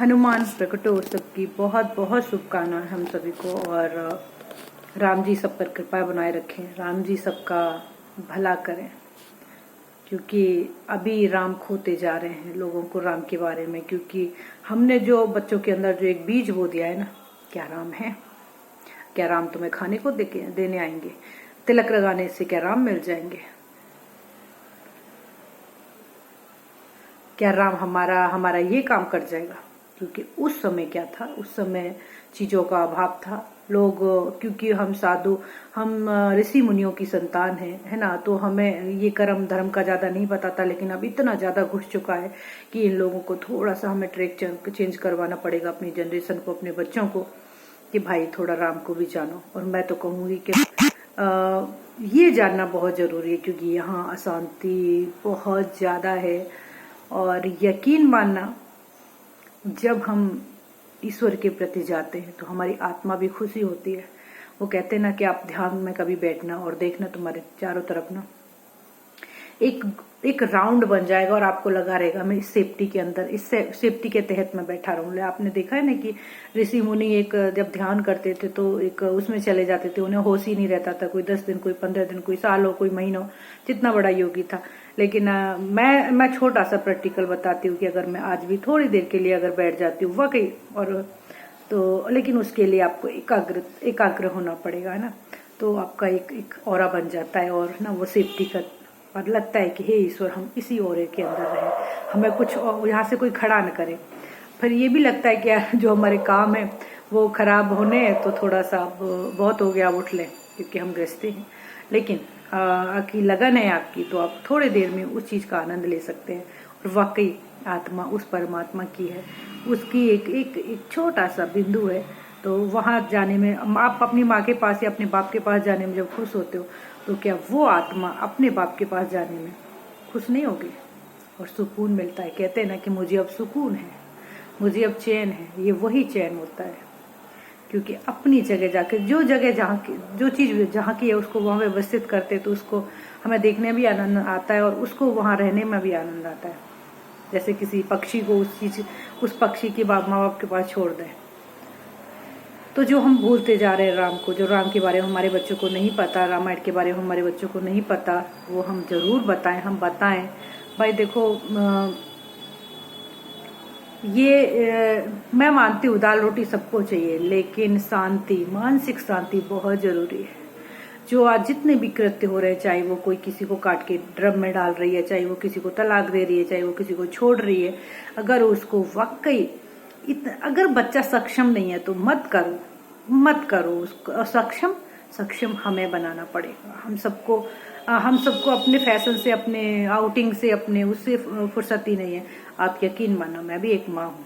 हनुमान प्रकटोत्सव की बहुत बहुत शुभकामनाएं हम सभी को। और राम जी सब पर कृपा बनाए रखें, राम जी सबका भला करें, क्योंकि अभी राम खोते जा रहे हैं लोगों को राम के बारे में। क्योंकि हमने जो बच्चों के अंदर जो एक बीज बो दिया है ना, क्या राम है? क्या राम तुम्हें खाने को देने आएंगे? तिलक लगाने से क्या राम मिल जाएंगे? क्या राम हमारा ये काम कर जाएगा? क्योंकि उस समय क्या था, उस समय चीजों का अभाव था। लोग, क्योंकि हम साधु, हम ऋषि मुनियों की संतान है ना, तो हमें ये कर्म धर्म का ज्यादा नहीं पता था। लेकिन अब इतना ज्यादा घुस चुका है कि इन लोगों को थोड़ा सा हमें ट्रैक चेंज करवाना पड़ेगा अपनी जनरेशन को, अपने बच्चों को, कि भाई थोड़ा राम को भी जानो। और मैं तो कहूंगी कि ये जानना बहुत जरूरी है, क्योंकि यहाँ अशांति बहुत ज्यादा है। और यकीन मानना, जब हम ईश्वर के प्रति जाते हैं तो हमारी आत्मा भी खुशी होती है। वो कहते हैं ना कि आप ध्यान में कभी बैठना और देखना, तुम्हारे चारों तरफ ना एक राउंड बन जाएगा और आपको लगा रहेगा मैं इस सेफ्टी के अंदर, इस सेफ्टी के तहत मैं बैठा रहूं। आपने देखा है ना कि ऋषि मुनि एक जब ध्यान करते थे तो एक उसमें चले जाते थे, उन्हें होश ही नहीं रहता था। कोई 10 दिन, कोई 15 दिन, कोई साल हो, कोई महीना हो, जितना बड़ा योगी था। लेकिन मैं छोटा सा प्रैक्टिकल बताती हूँ कि अगर मैं आज भी थोड़ी देर के लिए अगर बैठ जाती हूँ वाकई, और तो लेकिन उसके लिए आपको एकाग्र होना पड़ेगा ना। तो आपका एक ऑरा बन जाता है और ना वो सेफ्टी का, और लगता है कि हे ईश्वर हम इसी ओरे के अंदर रहे, हमें कुछ यहाँ से कोई खड़ा न करे। फिर ये भी लगता है कि यार जो हमारे काम है वो खराब होने, तो थोड़ा सा बहुत हो गया, उठ लें, क्योंकि हम गृहस्थी हैं। लेकिन की लगन है आपकी, तो आप थोड़ी देर में उस चीज का आनंद ले सकते हैं। और वाकई आत्मा उस परमात्मा की है, उसकी एक छोटा सा बिंदु है। तो वहां जाने में, आप अपनी माँ के पास या अपने बाप के पास जाने में जब खुश होते हो, तो क्या वो आत्मा अपने बाप के पास जाने में खुश नहीं होगी? और सुकून मिलता है। कहते हैं ना कि मुझे अब सुकून है, मुझे अब चैन है। ये वही चैन होता है, क्योंकि अपनी जगह जाकर जो चीज जहाँ की है उसको वहां व्यवस्थित करते, तो उसको हमें देखने में भी आनंद आता है और उसको वहां रहने में भी आनंद आता है। जैसे किसी पक्षी को उस पक्षी के माँ बाप के पास छोड़ दें। तो जो हम भूलते जा रहे हैं राम को, जो राम के बारे में हमारे बच्चों को नहीं पता, रामायण के बारे में हमारे बच्चों को नहीं पता, वो हम जरूर बताएं। हम बताएं भाई देखो, मैं मानती हूँ दाल रोटी सबको चाहिए, लेकिन शांति, मानसिक शांति बहुत जरूरी है। जो आज जितने भी कृत्य हो रहे हैं, चाहे वो कोई किसी को काट के ड्रम में डाल रही है, चाहे वो किसी को तलाक दे रही है, चाहे वो किसी को छोड़ रही है, अगर उसको वाकई अगर बच्चा सक्षम नहीं है तो मत करो उसको। सक्षम हमें बनाना पड़ेगा। हम सबको अपने फैशन से, अपने आउटिंग से, अपने उससे फुर्सत ही नहीं है। आप यकीन मानो, मैं भी एक माँ हूँ,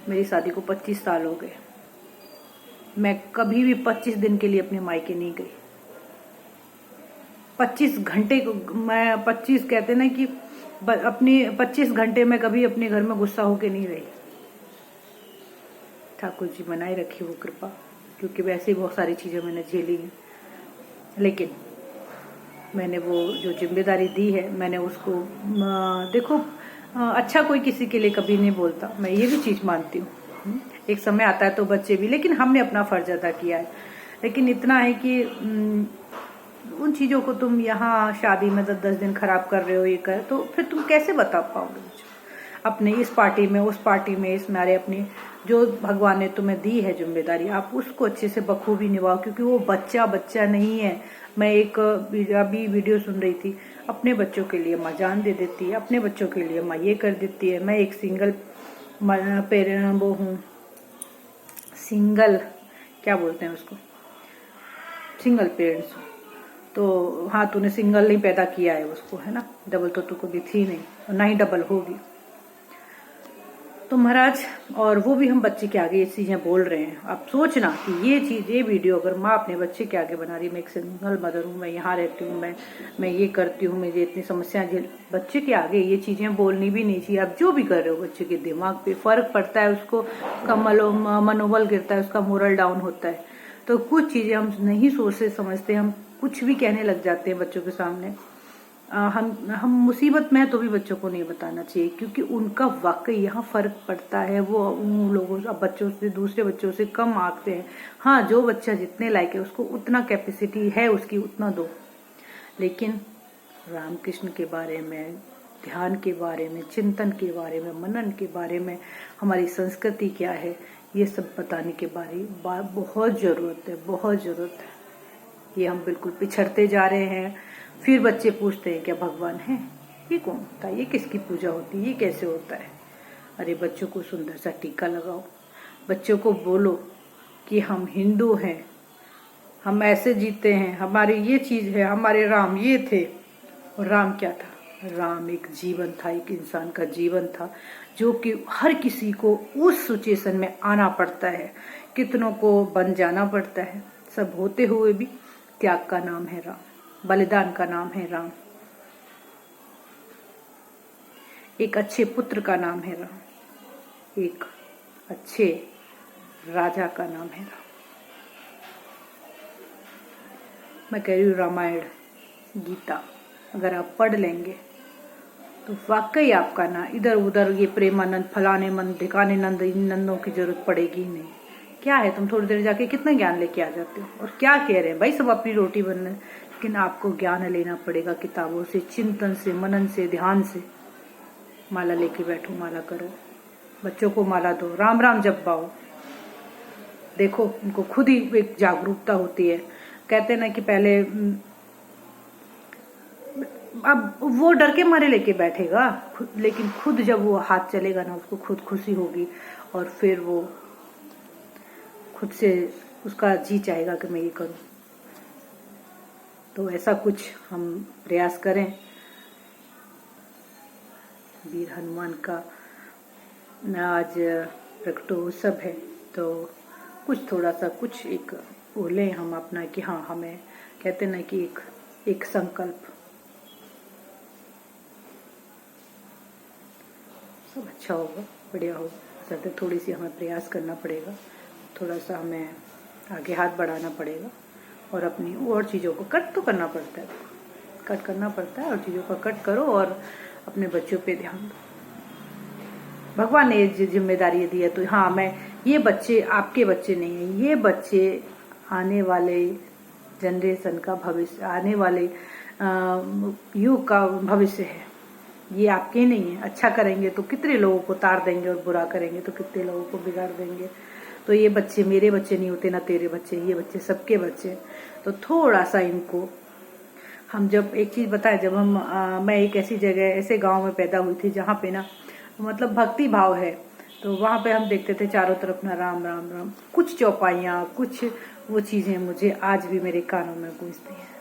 मेरी शादी को 25 साल हो गए। मैं कभी भी 25 दिन के लिए अपने मायके नहीं गई। 25 घंटे मैं 25 कहते ना कि अपनी 25 घंटे में कभी अपने घर में गुस्सा होके नहीं रही। ठाकुर जी बनाए रखी वो कृपा, क्योंकि वैसे ही बहुत सारी चीजें मैंने झेली हैं। लेकिन मैंने वो जो जिम्मेदारी दी है, मैंने उसको देखो, अच्छा कोई किसी के लिए कभी नहीं बोलता, मैं ये भी चीज मानती हूँ। एक समय आता है तो बच्चे भी, लेकिन हमने अपना फर्ज अदा किया है। लेकिन इतना है कि उन चीजों को तुम यहाँ शादी में 10 दिन खराब कर रहे हो, ये कर, तो फिर तुम कैसे बता पाओगे अपने इस पार्टी में, उस पार्टी में, इस मारे अपनी जो भगवान ने तुम्हें दी है जिम्मेदारी, आप उसको अच्छे से बखूबी निभाओ। क्योंकि वो बच्चा नहीं है। मैं एक अभी वीडियो सुन रही थी, अपने बच्चों के लिए माँ जान दे देती है, अपने बच्चों के लिए माँ ये कर देती है। मैं एक सिंगल पेरेंट वो हूँ, सिंगल क्या बोलते हैं उसको, सिंगल पेरेंट्स। तो हाँ, तूने सिंगल नहीं पैदा किया है उसको, है ना, डबल तो तू कभी थी नहीं और ना ही डबल होगी। तो महाराज, और वो भी हम बच्चे के आगे ये चीजें बोल रहे हैं। आप सोचना कि ये वीडियो अगर माँ अपने बच्चे के आगे बना रही, मैं एक सिंगल मदर हूँ, मैं यहाँ रहती हूँ, मैं ये करती हूँ, मुझे इतनी समस्याएं, बच्चे के आगे ये चीजें बोलनी भी नहीं चाहिए। आप जो भी कर रहे हो, बच्चे के दिमाग पे फर्क पड़ता है, उसको मनोबल गिरता है, उसका मोरल डाउन होता है। तो कुछ चीजें हम नहीं सोचते समझते, हम कुछ भी कहने लग जाते हैं बच्चों के सामने। हम मुसीबत में है तो भी बच्चों को नहीं बताना चाहिए, क्योंकि उनका वाकई यहाँ फर्क पड़ता है। वो उन लोगों से, बच्चों से, दूसरे बच्चों से कम आंकते हैं। हाँ, जो बच्चा जितने लायक है उसको उतना कैपेसिटी है उसकी, उतना दो। लेकिन रामकृष्ण के बारे में, ध्यान के बारे में, चिंतन के बारे में, मनन के बारे में, हमारी संस्कृति क्या है, ये सब बताने के बहुत जरूरत है, बहुत जरूरत है। ये हम बिल्कुल पिछड़ते जा रहे हैं। फिर बच्चे पूछते हैं क्या भगवान है? ये कौन होता है? ये किसकी पूजा होती है? ये कैसे होता है? अरे बच्चों को सुंदर सा टीका लगाओ, बच्चों को बोलो कि हम हिंदू हैं, हम ऐसे जीते हैं, हमारी ये चीज है, हमारे राम ये थे। और राम क्या था? राम एक जीवन था, एक इंसान का जीवन था, जो कि हर किसी को उस सिचुएशन में आना पड़ता है, कितनों को बन जाना पड़ता है। सब होते हुए भी त्याग का नाम है राम, बलिदान का नाम है राम, एक अच्छे पुत्र का नाम है राम, एक अच्छे राजा का नाम है राम। मैं कह रही हूँ रामायण, गीता अगर आप पढ़ लेंगे तो वाकई आपका ना इधर उधर ये प्रेमानंद, फलाने मन, ढिकाने नंद, इन नंदों की जरूरत पड़ेगी ही नहीं। क्या है, तुम थोड़ी देर जाके कितना ज्ञान लेके आ जाते हो। और क्या कह रहे हैं भाई, सब अपनी रोटी बन रहे हैं, लेकिन आपको ज्ञान लेना पड़ेगा किताबों से, चिंतन से, मनन से, ध्यान से। माला लेके बैठो, माला करो, बच्चों को माला दो, राम राम जपाओ। देखो उनको खुद ही एक जागरूकता होती है। कहते हैं ना कि पहले, अब वो डर के मारे लेके बैठेगा, लेकिन खुद जब वो हाथ चलेगा ना, उसको खुद खुशी होगी और फिर वो खुद से उसका जी चाहेगा कि मैं ये करूं। तो ऐसा कुछ हम प्रयास करें। वीर हनुमान का आज प्रकटोत्सव है, तो कुछ थोड़ा सा कुछ एक बोले हम अपना कि हाँ, हमें कहते ना कि एक संकल्प, सब अच्छा होगा, बढ़िया होगा। सर थोड़ी सी हमें प्रयास करना पड़ेगा, थोड़ा सा हमें आगे हाथ बढ़ाना पड़ेगा और अपनी और चीज़ों को कट तो करना पड़ता है, कट करना पड़ता है और चीज़ों का कट करो और अपने बच्चों पे ध्यान दो। भगवान ने ये जिम्मेदारी दी है, तो हाँ, मैं ये बच्चे आपके बच्चे नहीं है, ये बच्चे आने वाले जनरेशन का भविष्य, आने वाले युग का भविष्य है। ये आपके नहीं है। अच्छा करेंगे तो कितने लोगों को तार देंगे और बुरा करेंगे तो कितने लोगों को बिगाड़ देंगे। तो ये बच्चे मेरे बच्चे नहीं होते, ना तेरे बच्चे, ये बच्चे सबके बच्चे। तो थोड़ा सा इनको हम, जब एक चीज बताए, जब हम मैं एक ऐसी जगह, ऐसे गांव में पैदा हुई थी जहाँ पे ना मतलब भक्ति भाव है, तो वहां पे हम देखते थे चारों तरफ ना राम राम राम। कुछ चौपाइयाँ, कुछ वो चीजें मुझे आज भी मेरे कानों में गूंजती हैं।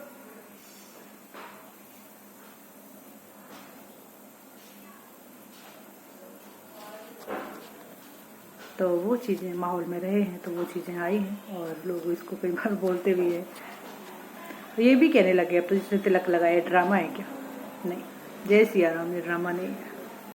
तो वो चीजें माहौल में रहे हैं, तो वो चीजें आई हैं और लोग इसको कई बार बोलते भी है। तो ये भी कहने लगे अब तो जिसने तिलक लगाया ड्रामा है क्या? नहीं, जय सिया राम, ये ड्रामा नहीं है।